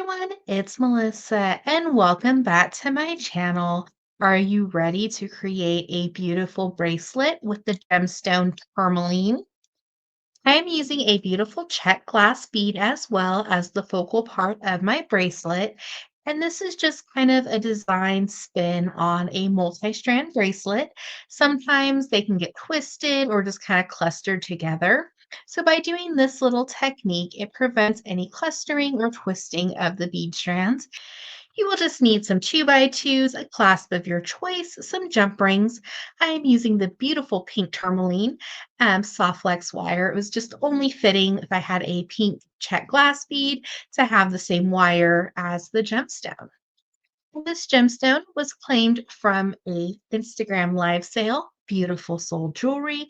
everyone, it's Melissa and welcome back to my channel. Are you ready to create a beautiful bracelet with the gemstone tourmaline? I am using a beautiful Czech glass bead as well as the focal part of my bracelet. And this is just kind of a design spin on a multi-strand bracelet. Sometimes they can get twisted or just kind of clustered together. So by doing this little technique, it prevents any clustering or twisting of the bead strands. You will just need some 2x2s, a clasp of your choice, some jump rings. I am using the beautiful pink tourmaline soft flex wire. It was just only fitting if I had a pink Czech glass bead to have the same wire as the gemstone. This gemstone was claimed from a Instagram live sale, beautiful soul jewelry.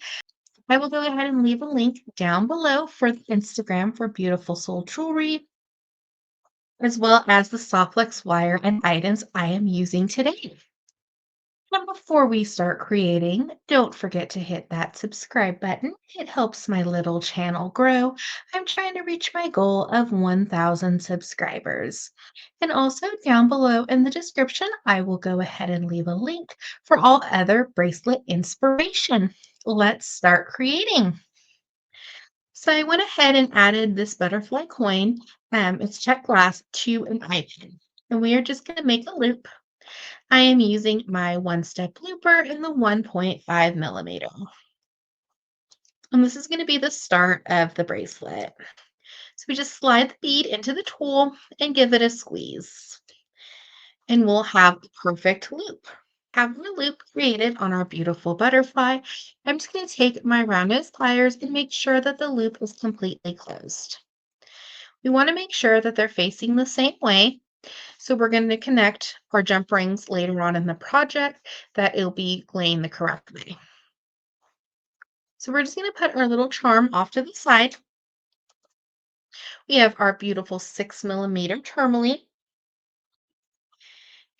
I will go ahead and leave a link down below for the Instagram for beautiful soul jewelry as well as the soft flex wire and items I am using today. And before we start creating, don't forget to hit that subscribe button. It helps my little channel grow. I'm trying to reach my goal of 1,000 subscribers. And also down below in the description, I will go ahead and leave a link for all other bracelet inspiration. Let's start creating. So I went ahead and added this butterfly coin. It's Czech glass to an eye pin. And we are just going to make a loop. I am using my one-step looper in the 1.5 millimeter. And this is going to be the start of the bracelet. So we just slide the bead into the tool and give it a squeeze. And we'll have a perfect loop. Have the loop created on our beautiful butterfly. I'm just going to take my round nose pliers and make sure that the loop is completely closed. We want to make sure that they're facing the same way. So we're going to connect our jump rings later on in the project that it'll be laying the correct way. So we're just going to put our little charm off to the side. We have our beautiful 6 millimeter tourmaline.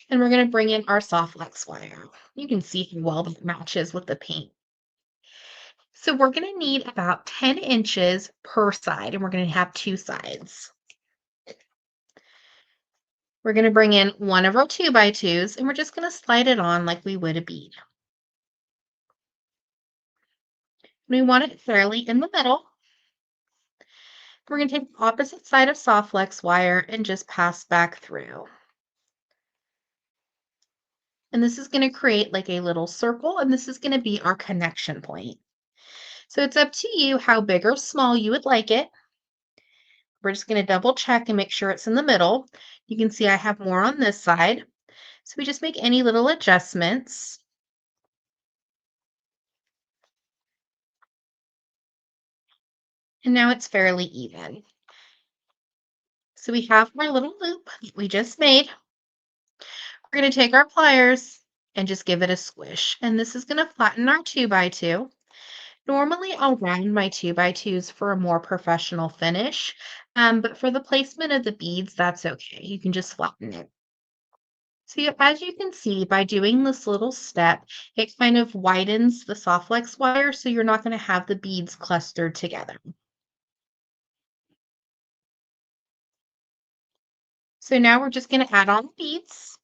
And we're going to bring in our soft flex wire. You can see how well that matches with the paint. So we're going to need about 10 inches per side, and we're going to have two sides. We're going to bring in one of our 2x2s, and we're just going to slide it on like we would a bead. We want it fairly in the middle. We're going to take the opposite side of soft flex wire and just pass back through. And this is going to create like a little circle, and this is going to be our connection point. So it's up to you how big or small you would like it. We're just going to double check and make sure it's in the middle. You can see I have more on this side. So we just make any little adjustments. And now it's fairly even. So we have our little loop that we just made. We're going to take our pliers and just give it a squish. And this is going to flatten our 2x2. Normally, I'll round my 2x2s for a more professional finish, but for the placement of the beads, that's okay. You can just flatten it. So as you can see, by doing this little step, it kind of widens the soft flex wire, so you're not going to have the beads clustered together. So now we're just going to add on the beads.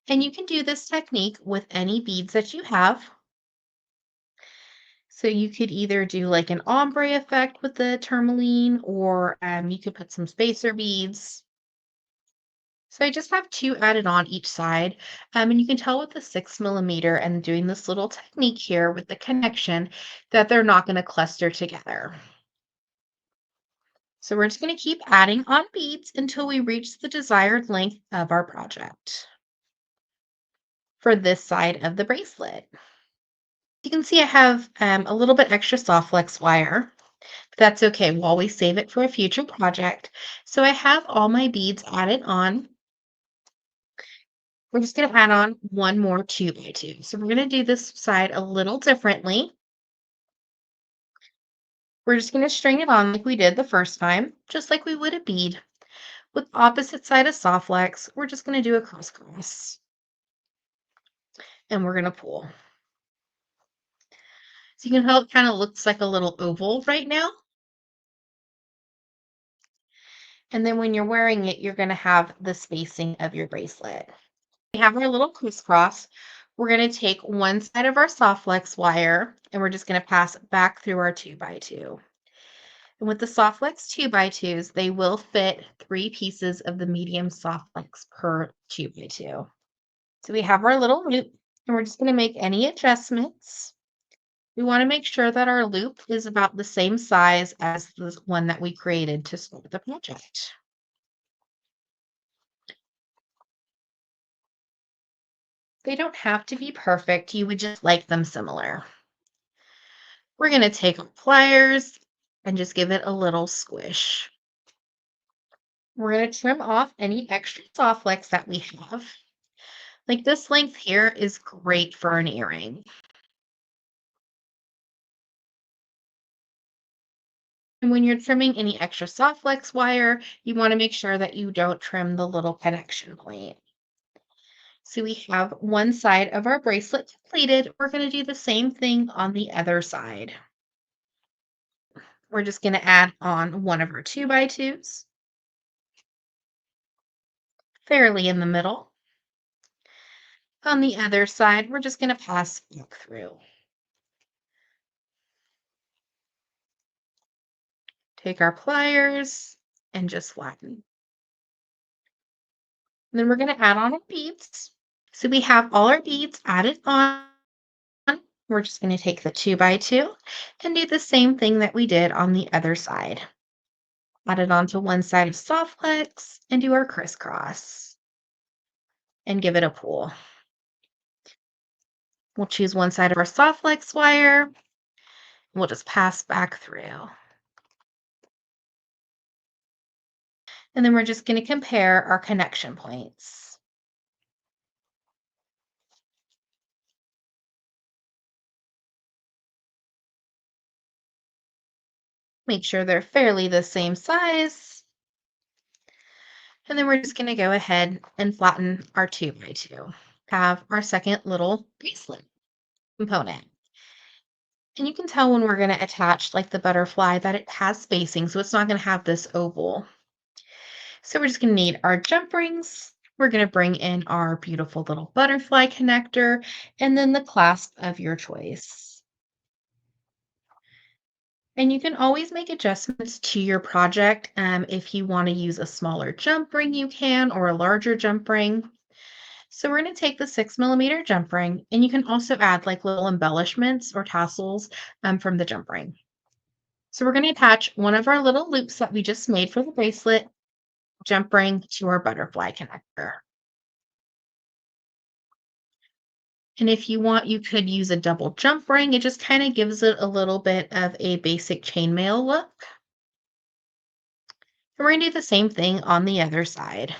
And you can do this technique with any beads that you have. So you could either do like an ombre effect with the tourmaline, or you could put some spacer beads. So I just have two added on each side. And you can tell with the 6 millimeter and doing this little technique here with the connection that they're not going to cluster together. So we're just going to keep adding on beads until we reach the desired length of our project for this side of the bracelet. You can see I have a little bit extra soft flex wire. But that's okay. We'll always save it for a future project. So I have all my beads added on. We're just going to add on one more 2x2. So we're going to do this side a little differently. We're just going to string it on like we did the first time, just like we would a bead. With opposite side of soft flex, we're just going to do a crisscross. And we're going to pull. So you can tell it kind of looks like a little oval right now. And then when you're wearing it, you're going to have the spacing of your bracelet. We have our little crisscross. We're going to take one side of our soft flex wire and we're just going to pass it back through our 2x2. And with the soft flex 2x2s, they will fit 3 pieces of the medium soft flex per 2x2. So we have our little loop and we're just going to make any adjustments. We want to make sure that our loop is about the same size as the one that we created to start the project. They don't have to be perfect. You would just like them similar. We're going to take our pliers and just give it a little squish. We're going to trim off any extra soft flex that we have. Like this length here is great for an earring. And when you're trimming any extra soft flex wire, you want to make sure that you don't trim the little connection point. So we have one side of our bracelet completed. We're going to do the same thing on the other side. We're just going to add on one of our 2x2s, fairly in the middle. On the other side, we're just going to pass back through. Take our pliers and just flatten. And then we're going to add on our beads. So we have all our beads added on. We're just going to take the 2x2 and do the same thing that we did on the other side. Add it onto one side of soft flex and do our crisscross and give it a pull. We'll choose one side of our soft flex wire. We'll just pass back through. And then we're just going to compare our connection points. Make sure they're fairly the same size. And then we're just going to go ahead and flatten our 2x2. Have our second little bracelet component. And you can tell when we're going to attach like the butterfly that it has spacing, so it's not going to have this oval. So we're just going to need our jump rings. We're going to bring in our beautiful little butterfly connector and then the clasp of your choice. And you can always make adjustments to your project. If you want to use a smaller jump ring, you can, or a larger jump ring. So we're going to take the 6mm jump ring, and you can also add like little embellishments or tassels from the jump ring. So we're going to attach one of our little loops that we just made for the bracelet jump ring to our butterfly connector. And if you want, you could use a double jump ring. It just kind of gives it a little bit of a basic chainmail look. And we're going to do the same thing on the other side.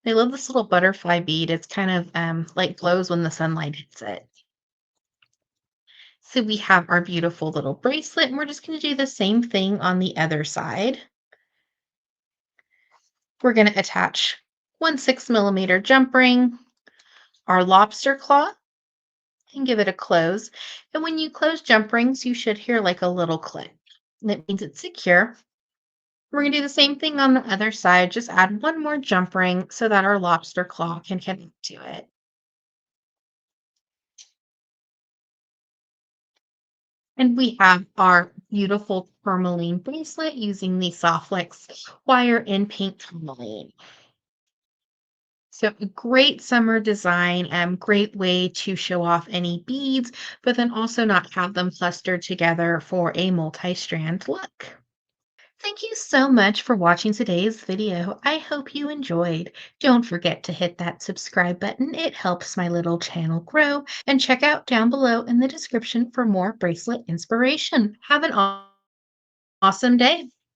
I love this little butterfly bead. It's kind of like glows when the sunlight hits it. So we have our beautiful little bracelet, and we're just going to do the same thing on the other side. We're going to attach one 6mm jump ring, our lobster claw, and give it a close. And when you close jump rings, you should hear like a little click. And it means it's secure. We're going to do the same thing on the other side. Just add one more jump ring so that our lobster claw can connect to it. And we have our beautiful tourmaline bracelet using the Soft Flex wire in pink tourmaline. So a great summer design, great way to show off any beads, but then also not have them clustered together for a multi-strand look. Thank you so much for watching today's video. I hope you enjoyed. Don't forget to hit that subscribe button. It helps my little channel grow. And check out down below in the description for more bracelet inspiration. Have an awesome day.